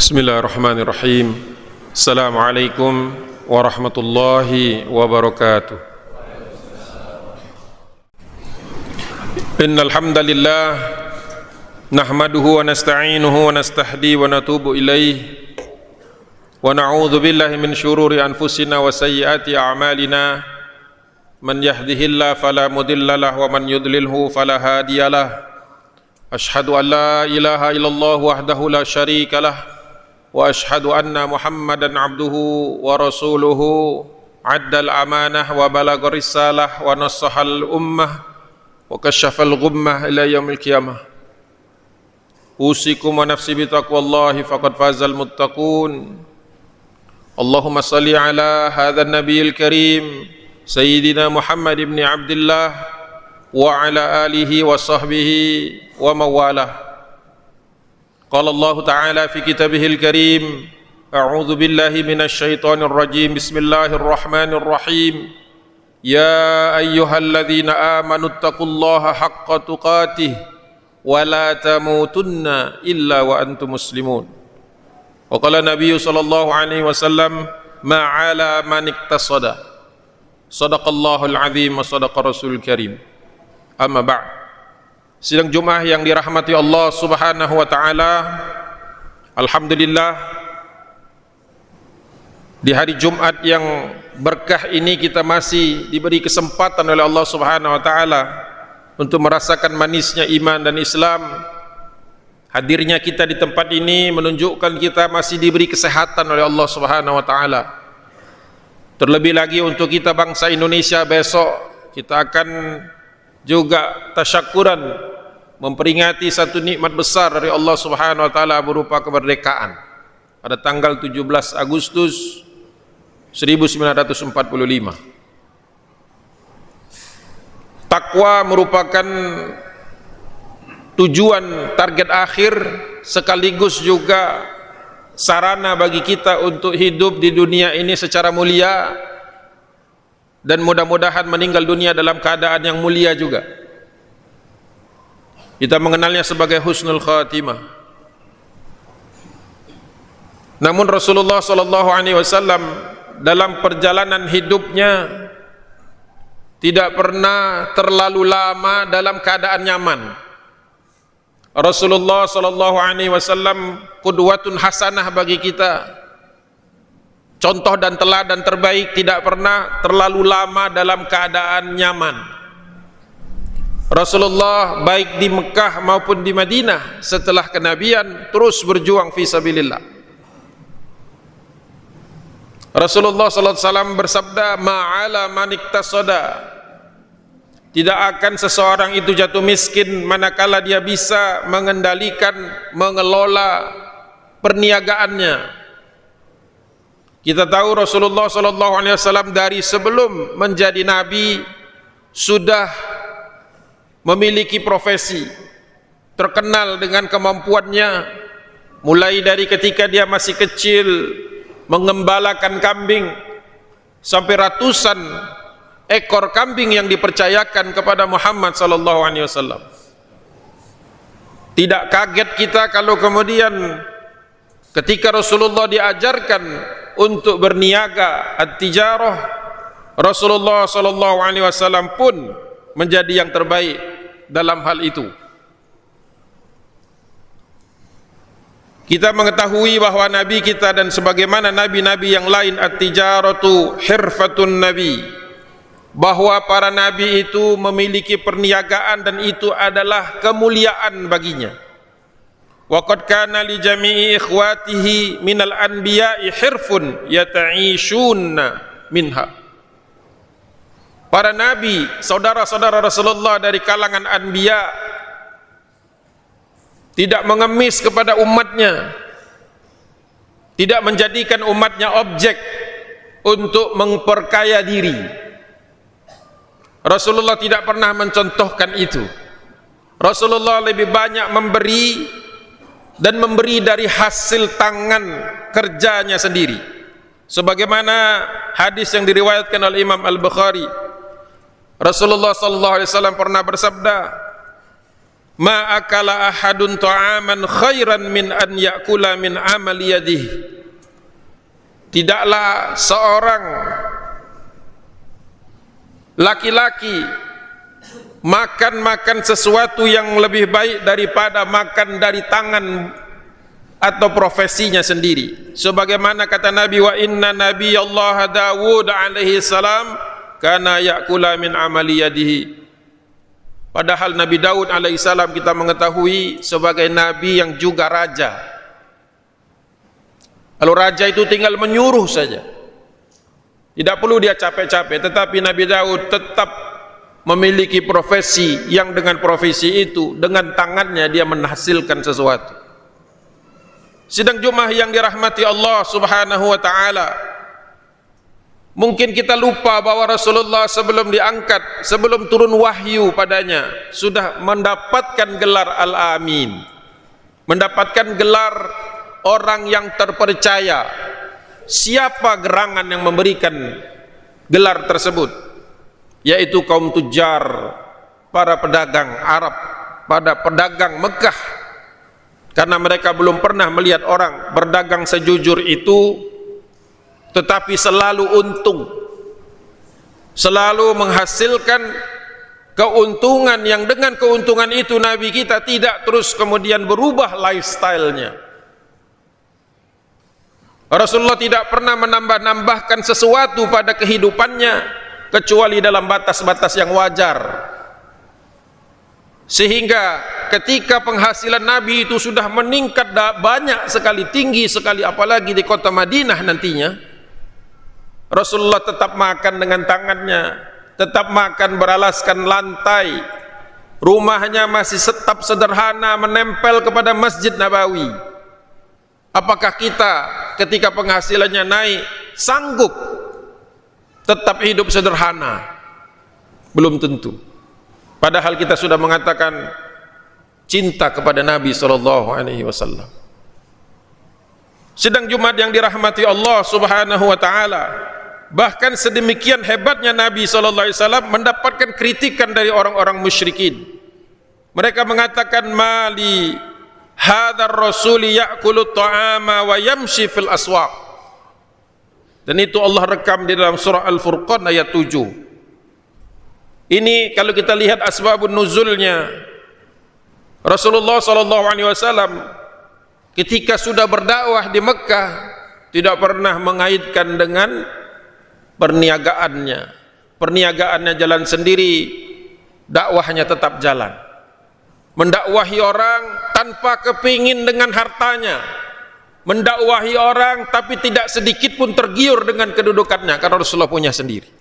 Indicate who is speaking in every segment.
Speaker 1: Bismillahirrahmanirrahim. Assalamualaikum warahmatullahi wabarakatuh. Innal hamdalillah nahmaduhu wa nasta'inuhu wa nastahdi wa natubu ilaihi wa na'udzu billahi min syururi anfusina wa sayyiati a'malina. Man yahdihillahu fala mudhillalah wa man yudlilhu fala hadiyalah. Ashhadu an la ilaha illallah wahdahu la syarikalah wa ashhadu anna Muhammadan abduhu wa rasuluhu addal amanah wa balaghar risalah wa nassahal ummah wa kasyafal ghummah ila yaumil qiyamah. Usikum wa nafsi bi taqwallahi faqad fazal muttaqun. Allahumma salli ala hadzal nabiyil karim sayyidina Muhammad ibn Abdullah wa ala alihi wa sahbihi wa mawalah. Qala Allah Ta'ala fi kitabihil karim, a'udzu billahi minasy syaithanir rajim. Bismillahirrahmanirrahim. Ya ayyuhalladzina amanu taqullaha haqqa tuqatih wa la tamutunna illa wa antum muslimun. Wa qala Nabi sallallahu alaihi wasallam, ma'ala man iktasada. Shadaqallahul azim wa shadaqa rasulul karim. Amma ba'd. Sidang Jumat yang dirahmati Allah Subhanahu wa taala. Alhamdulillah, di hari Jumat yang berkah ini kita masih diberi kesempatan oleh Allah Subhanahu wa taala untuk merasakan manisnya iman dan Islam. Hadirnya kita di tempat ini menunjukkan kita masih diberi kesehatan oleh Allah Subhanahu wa taala. Terlebih lagi untuk kita bangsa Indonesia, besok kita akan juga tasyakuran memperingati satu nikmat besar dari Allah Subhanahu wa taala berupa kemerdekaan pada tanggal 17 Agustus 1945. Takwa merupakan tujuan target akhir sekaligus juga sarana bagi kita untuk hidup di dunia ini secara mulia dan mudah-mudahan meninggal dunia dalam keadaan yang mulia juga. Kita mengenalnya sebagai husnul khatimah. Namun Rasulullah sallallahu alaihi wasallam dalam perjalanan hidupnya tidak pernah terlalu lama dalam keadaan nyaman. Rasulullah sallallahu alaihi wasallam qudwatun hasanah bagi kita. Contoh dan teladan terbaik, tidak pernah terlalu lama dalam keadaan nyaman. Rasulullah baik di Mekah maupun di Madinah setelah kenabian terus berjuang fi sabilillah. Rasulullah sallallahu alaihi wasallam bersabda, ma'ala man iktasada. Tidak akan seseorang itu jatuh miskin manakala dia bisa mengendalikan, mengelola perniagaannya. Kita tahu Rasulullah sallallahu alaihi wasallam dari sebelum menjadi nabi sudah memiliki profesi, terkenal dengan kemampuannya, mulai dari ketika dia masih kecil mengembalakan kambing sampai ratusan ekor kambing yang dipercayakan kepada Muhammad sallallahu alaihi wasallam. Tidak kaget kita kalau kemudian ketika Rasulullah diajarkan untuk berniaga at-tijarah, Rasulullah sallallahu alaihi wasallam pun menjadi yang terbaik dalam hal itu. Kita mengetahui bahwa nabi kita dan sebagaimana nabi-nabi yang lain, at-tijaratu hirfatun nabi, bahwa para nabi itu memiliki perniagaan dan itu adalah kemuliaan baginya. Wa qad kana li jami'i ikhwatihi minal anbiya'i hirfun yata'ishuna minha. Para nabi, saudara-saudara Rasulullah dari kalangan anbiya, tidak mengemis kepada umatnya, tidak menjadikan umatnya objek untuk memperkaya diri. Rasulullah tidak pernah mencontohkan itu. Rasulullah lebih banyak memberi dan memberi dari hasil tangan kerjanya sendiri. Sebagaimana hadis yang diriwayatkan oleh Imam Al-Bukhari, Rasulullah sallallahu alaihi wasallam pernah bersabda, ma akala ahadun ta'aman khairan min an ya'kula min amali yadihi. Tidaklah seorang laki-laki makan sesuatu yang lebih baik daripada makan dari tangan atau profesinya sendiri. Sebagaimana kata Nabi, wa inna nabiyallah Dawud alaihi salam kana ya'kula min amali yadihi. Padahal Nabi Daud alaihi salam kita mengetahui sebagai nabi yang juga raja. Kalau raja itu tinggal menyuruh saja, tidak perlu dia capek-capek. Tetapi Nabi Daud tetap memiliki profesi yang dengan profesi itu, dengan tangannya dia menghasilkan sesuatu. Sidang Jumat yang dirahmati Allah subhanahu wa ta'ala, mungkin kita lupa bahwa Rasulullah sebelum diangkat, sebelum turun wahyu padanya, sudah mendapatkan gelar Al-Amin, mendapatkan gelar orang yang terpercaya. Siapa gerangan yang memberikan gelar tersebut? Yaitu kaum tujar, para pedagang Arab, pada pedagang Mekah. Karena mereka belum pernah melihat orang berdagang sejujur itu, tetapi selalu untung, selalu menghasilkan keuntungan, yang dengan keuntungan itu Nabi kita tidak terus kemudian berubah lifestyle-nya. Rasulullah tidak pernah menambah-nambahkan sesuatu pada kehidupannya kecuali dalam batas-batas yang wajar. Sehingga ketika penghasilan Nabi itu sudah meningkat banyak sekali, tinggi sekali, apalagi di kota Madinah nantinya, Rasulullah tetap makan dengan tangannya, tetap makan beralaskan lantai. Rumahnya masih tetap sederhana, menempel kepada Masjid Nabawi. Apakah kita ketika penghasilannya naik sanggup tetap hidup sederhana? Belum tentu. Padahal kita sudah mengatakan cinta kepada Nabi SAW. Sidang Jumat yang dirahmati Allah subhanahu wa ta'ala, bahkan sedemikian hebatnya Nabi SAW mendapatkan kritikan dari orang-orang musyrikin. Mereka mengatakan, mali hadar rasuli ya'kulu ta'ama wa yamshi fil aswaq. Dan itu Allah rekam di dalam surah Al-Furqan ayat 7. Ini kalau kita lihat asbabun nuzulnya, Rasulullah SAW ketika sudah berdakwah di Mekah tidak pernah mengaitkan dengan perniagaannya. Perniagaannya jalan sendiri, dakwahnya tetap jalan. Mendakwahi orang tanpa kepingin dengan hartanya, mendakwahi orang tapi tidak sedikit pun tergiur dengan kedudukannya, karena Rasulullah punya sendiri.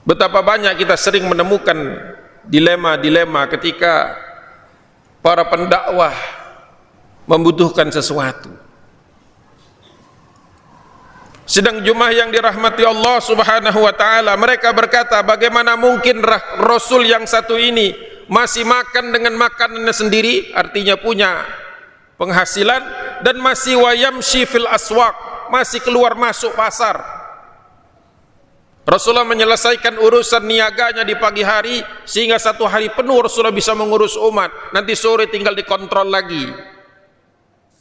Speaker 1: Betapa banyak kita sering menemukan dilema-dilema ketika para pendakwah membutuhkan sesuatu. Sedang Jumat yang dirahmati Allah subhanahu wa ta'ala, mereka berkata, bagaimana mungkin Rasul yang satu ini masih makan dengan makanannya sendiri, artinya punya penghasilan, dan masih wayamshi fil aswaq, masih keluar masuk pasar. Rasulullah menyelesaikan urusan niaganya di pagi hari, sehingga satu hari penuh Rasulullah bisa mengurus umat, nanti sore tinggal dikontrol lagi,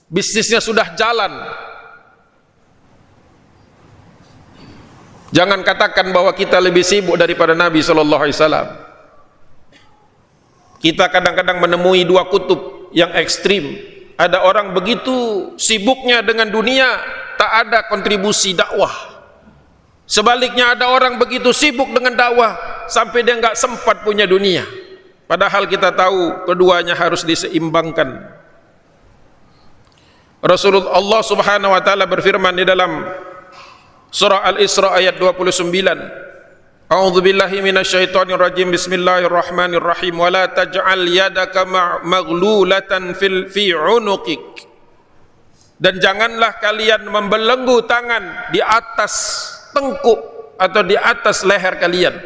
Speaker 1: bisnisnya sudah jalan. Jangan katakan bahwa kita lebih sibuk daripada Nabi SAW. Kita kadang-kadang menemui dua kutub yang ekstrim. Ada orang begitu sibuknya dengan dunia, tak ada kontribusi dakwah. Sebaliknya ada orang begitu sibuk dengan dakwah sampai dia enggak sempat punya dunia. Padahal kita tahu keduanya harus diseimbangkan. Rasulullah Allah Subhanahu wa taala berfirman di dalam surah Al-Isra ayat 29. A'udzubillahi minasyaitonir rajim. Bismillahirrahmanirrahim. Wala taj'al yadaka maghlulatan fi 'unuqik. Dan janganlah kalian membelenggu tangan di atas tengkuk atau di atas leher kalian.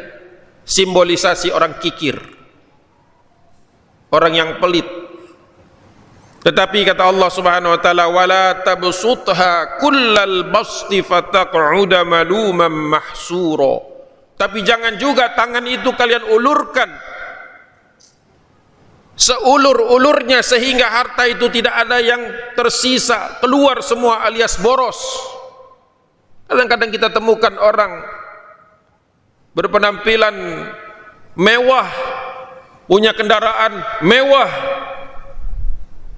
Speaker 1: Simbolisasi orang kikir, orang yang pelit. Tetapi kata Allah Subhanahu wa taala, wala tabsutha kullal basti fataq'uda maluman mahsura. Tapi jangan juga tangan itu kalian ulurkan seulur-ulurnya sehingga harta itu tidak ada yang tersisa, keluar semua alias boros. Kadang-kadang kita temukan orang berpenampilan mewah, punya kendaraan mewah,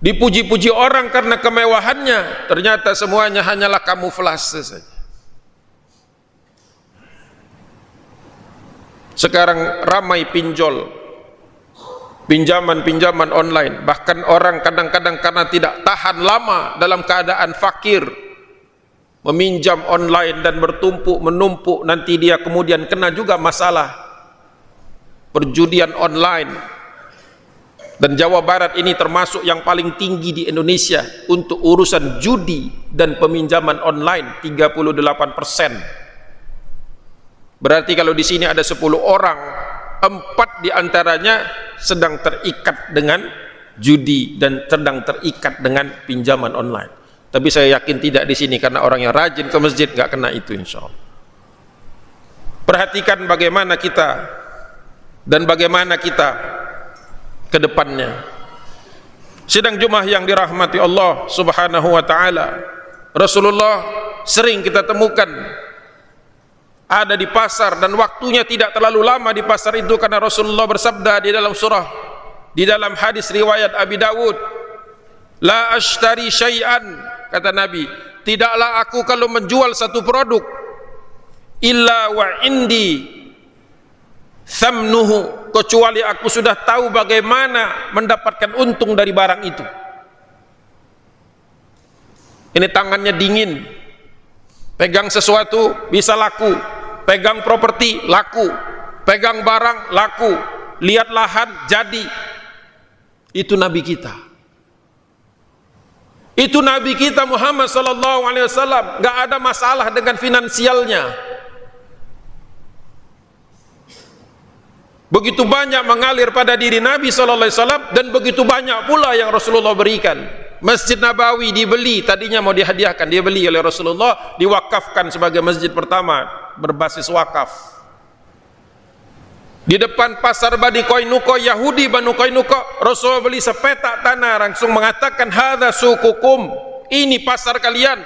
Speaker 1: dipuji-puji orang karena kemewahannya, ternyata semuanya hanyalah kamuflase saja. Sekarang ramai pinjol, pinjaman online. Bahkan orang kadang-kadang karena tidak tahan lama dalam keadaan fakir, meminjam online dan bertumpuk menumpuk, nanti dia kemudian kena juga masalah perjudian online. Dan Jawa Barat ini termasuk yang paling tinggi di Indonesia untuk urusan judi dan peminjaman online, 38%. Berarti kalau di sini ada 10 orang, 4 diantaranya sedang terikat dengan judi dan sedang terikat dengan pinjaman online. Tapi saya yakin tidak di sini, karena orang yang rajin ke masjid nggak kena itu, insya Allah. Perhatikan bagaimana kita dan bagaimana kita ke depannya. Sidang Jumat yang dirahmati Allah Subhanahu wa taala, Rasulullah sering kita temukan ada di pasar, dan waktunya tidak terlalu lama di pasar itu, karena Rasulullah bersabda di dalam hadis riwayat Abi Dawud, la ashtari syai'an, kata Nabi, tidaklah aku kalau menjual satu produk illa wa indi thamnuhu, kecuali aku sudah tahu bagaimana mendapatkan untung dari barang itu. Ini tangannya dingin, pegang sesuatu bisa laku, pegang properti laku, pegang barang laku, lihat lahan jadi. Itu Nabi kita. Itu Nabi kita Muhammad sallallahu alaihi wasallam, enggak ada masalah dengan finansialnya. Begitu banyak mengalir pada diri Nabi sallallahu alaihi wasallam, dan begitu banyak pula yang Rasulullah berikan. Masjid Nabawi dibeli, tadinya mau dihadiahkan, dia beli oleh Rasulullah, diwakafkan sebagai masjid pertama berbasis wakaf. Di depan pasar Bani Qainuqa, Yahudi Bani Qainuqa, Rasulullah beli sepetak tanah, langsung mengatakan hadza sukukum, ini pasar kalian.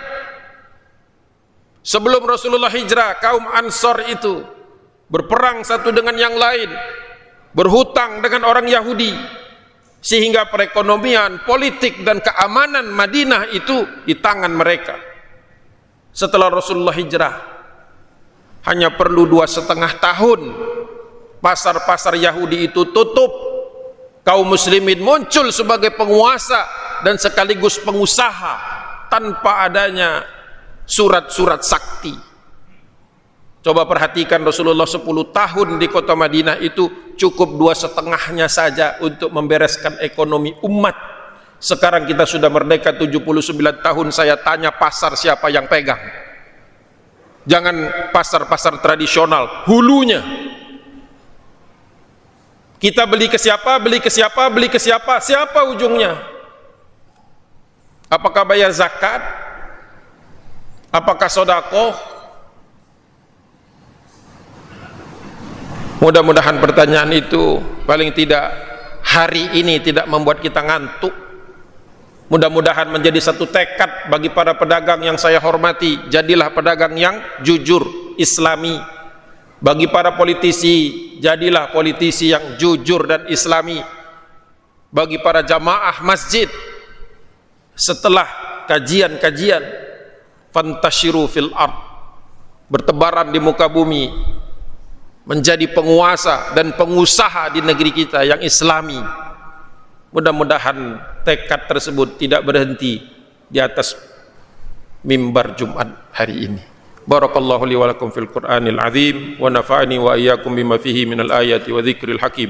Speaker 1: Sebelum Rasulullah hijrah, kaum Ansor itu berperang satu dengan yang lain, berhutang dengan orang Yahudi, sehingga perekonomian, politik dan keamanan Madinah itu di tangan mereka. Setelah Rasulullah hijrah, hanya perlu 2,5 tahun, pasar-pasar Yahudi itu tutup, kaum muslimin muncul sebagai penguasa dan sekaligus pengusaha tanpa adanya surat-surat sakti. Coba perhatikan, Rasulullah 10 tahun di kota Madinah itu cukup 2,5-nya saja untuk membereskan ekonomi umat. Sekarang kita sudah merdeka 79 tahun, saya tanya pasar siapa yang pegang? Jangan pasar-pasar tradisional, hulunya. Kita beli ke siapa, beli ke siapa, beli ke siapa, siapa ujungnya? Apakah bayar zakat? Apakah sedekah? Mudah-mudahan pertanyaan itu paling tidak hari ini tidak membuat kita ngantuk. Mudah-mudahan menjadi satu tekad bagi para pedagang yang saya hormati. Jadilah pedagang yang jujur, islami. Bagi para politisi, jadilah politisi yang jujur dan islami. Bagi para jamaah masjid, setelah kajian-kajian, fantashiru fil ard, bertebaran di muka bumi, menjadi penguasa dan pengusaha di negeri kita yang islami. Mudah-mudahan tekad tersebut tidak berhenti di atas mimbar Jumat hari ini. Barakallahu li wa lakum fil Qur'anil azim, wa nafa'ani wa iyyakum bima fihi minal ayati wa dzikril hakim.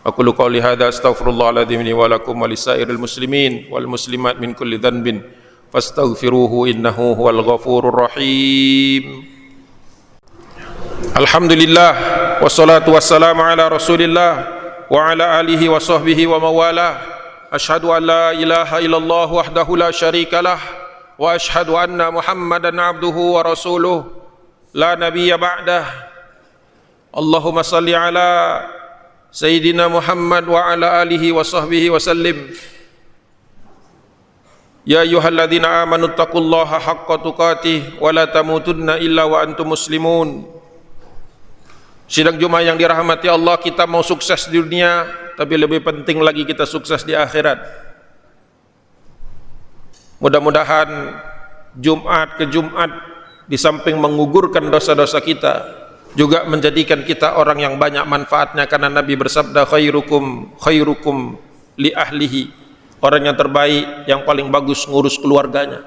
Speaker 1: Aqulu qouli hadza astaghfirullahal azim li wa lakum wa lisairil muslimin wal muslimat min kulli dhanbin fastaghfiruhu innahu huwal ghafurur rahim. Alhamdulillah wassalatu wassalamu ala Rasulillah wa ala alihi wa sahbihi wa mawalah. Asyhadu an la ilaha illallah wahdahu la syarikalah wa asyhadu anna Muhammadan abduhu wa rasuluh la nabiyya ba'dah. Allahumma salli ala Sayyidina Muhammad wa ala alihi wa sahbihi wa sallim. Ya ayyuhalladzina amanu taqullaha haqqa tuqatih wa la tamutunna illa wa antum muslimun. Sidang Jumat yang dirahmati Allah, kita mau sukses di dunia, tapi lebih penting lagi kita sukses di akhirat. Mudah-mudahan Jumat ke Jumat di samping mengugurkan dosa-dosa kita, juga menjadikan kita orang yang banyak manfaatnya, karena Nabi bersabda khairukum li ahlihi, orang yang terbaik, yang paling bagus ngurus keluarganya.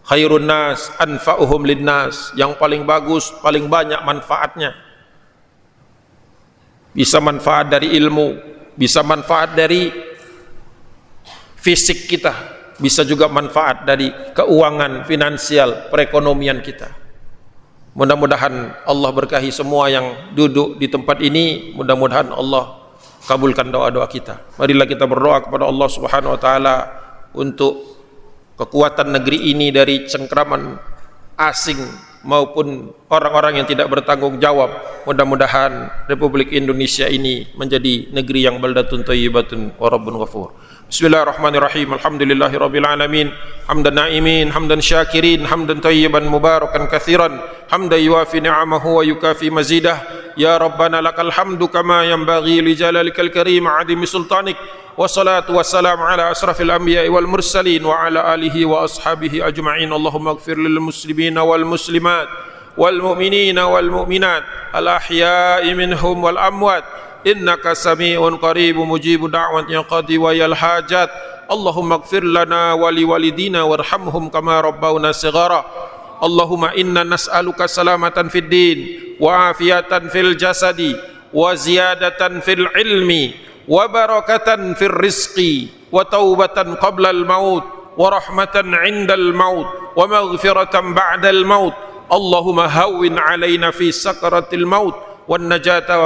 Speaker 1: Khairun nas anfa'uhum linnas, yang paling bagus, paling banyak manfaatnya. Bisa manfaat dari ilmu, bisa manfaat dari fisik kita, bisa juga manfaat dari keuangan, finansial, perekonomian kita. Mudah-mudahan Allah berkahi semua yang duduk di tempat ini. Mudah-mudahan Allah kabulkan doa-doa kita. Marilah kita berdoa kepada Allah Subhanahu wa taala untuk kekuatan negeri ini dari cengkraman asing maupun orang-orang yang tidak bertanggung jawab. Mudah-mudahan Republik Indonesia ini menjadi negeri yang baldatun thayyibatun wa rabbun ghafur. Bismillahirrahmanirrahim. Alhamdulillahirabbil alamin. Hamdan na'imin, hamdan syakirin, hamdan thayyiban mubarakan katsiran, hamdan yuwafi ni'amahu wa yukafi mazidah. Ya Rabbana lakal hamdu kama yanbaghi li jalalikal karim 'azimi sultanik. Wassalatu wassalamu ala asrafil anbiya'i wal mursalin wa ala alihi wa ashabihi ajma'in. Allahumma ighfir lil muslimina wal muslimat wal mu'minina wal mu'minat al ahya'i minhum wal amwat innaka sami'un qaribun mujibu da'wati qadi wa yal hajat. Allahumma ighfir lana wa li walidina warhamhum kama rabbawna shighara. Allahumma inna nas'aluka salamatan fid din wa afiyatan fil jasadi wa ziyadatan fil ilmi wa barakatan fir rizqi wa taubatan qabla al maut wa rahmatan 'inda al maut wa maghfiratan ba'da al maut. Allahumma hawwin 'alaina fi sakaratil maut wan najata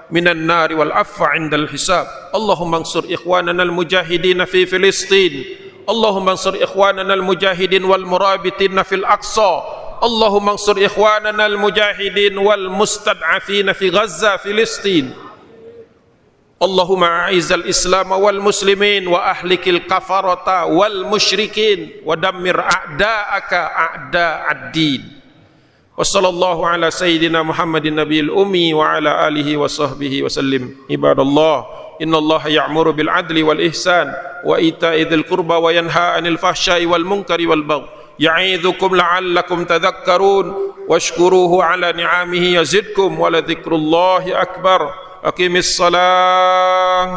Speaker 1: minan nari wal afwa 'inda al hisab. Allahumma ansur ikhwanana al mujahidin fi Filistin. Allahumma ansur ikhwanana al mujahidin wal murabitin fil Aqsa. Allahumma ansur ikhwanana al mujahidin wal mustad'afin fi Gaza Filistin. Allahumma a'izzal islam wal muslimin wa ahlikil kafarata wal musyrikin wa dammir a'da'aka a'da'ad-din. Wa sallallahu ala sayyidina Muhammadin nabiyil ummi wa ala alihi wa sahbihi wa sallim. Ibadallah, innallaha ya'muru bil adli wal ihsan wa ita'i dzil qurba wa yanha 'anil fahsya'i wal munkari wal baghi ya'idzukum la'allakum tadhakkarun washkuruhu ala ni'amihi yazidkum wa la dzikrullahi akbar. Aqimis salam.